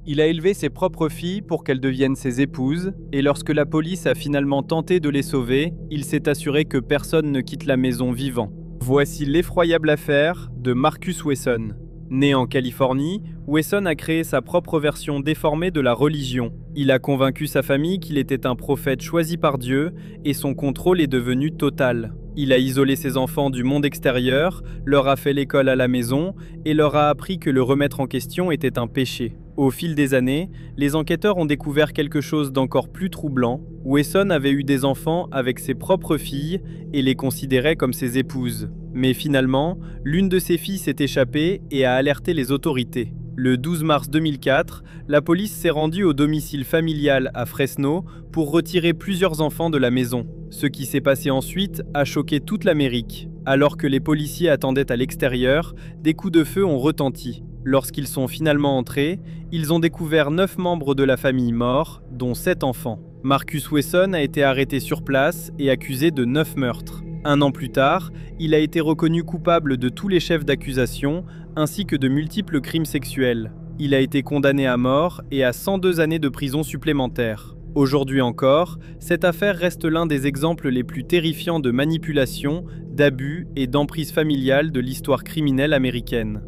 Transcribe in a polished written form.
Il a élevé ses propres filles pour qu'elles deviennent ses épouses, et lorsque la police a finalement tenté de les sauver, il s'est assuré que personne ne quitte la maison vivant. Voici l'effroyable affaire de Marcus Wesson. Né en Californie, Wesson a créé sa propre version déformée de la religion. Il a convaincu sa famille qu'il était un prophète choisi par Dieu, et son contrôle est devenu total. Il a isolé ses enfants du monde extérieur, leur a fait l'école à la maison, et leur a appris que le remettre en question était un péché. Au fil des années, les enquêteurs ont découvert quelque chose d'encore plus troublant. Wesson avait eu des enfants avec ses propres filles et les considérait comme ses épouses. Mais finalement, l'une de ses filles s'est échappée et a alerté les autorités. Le 12 mars 2004, la police s'est rendue au domicile familial à Fresno pour retirer plusieurs enfants de la maison. Ce qui s'est passé ensuite a choqué toute l'Amérique. Alors que les policiers attendaient à l'extérieur, des coups de feu ont retenti. Lorsqu'ils sont finalement entrés, ils ont découvert 9 membres de la famille morts, dont 7 enfants. Marcus Wesson a été arrêté sur place et accusé de 9 meurtres. Un an plus tard, il a été reconnu coupable de tous les chefs d'accusation, ainsi que de multiples crimes sexuels. Il a été condamné à mort et à 102 années de prison supplémentaires. Aujourd'hui encore, cette affaire reste l'un des exemples les plus terrifiants de manipulation, d'abus et d'emprise familiale de l'histoire criminelle américaine.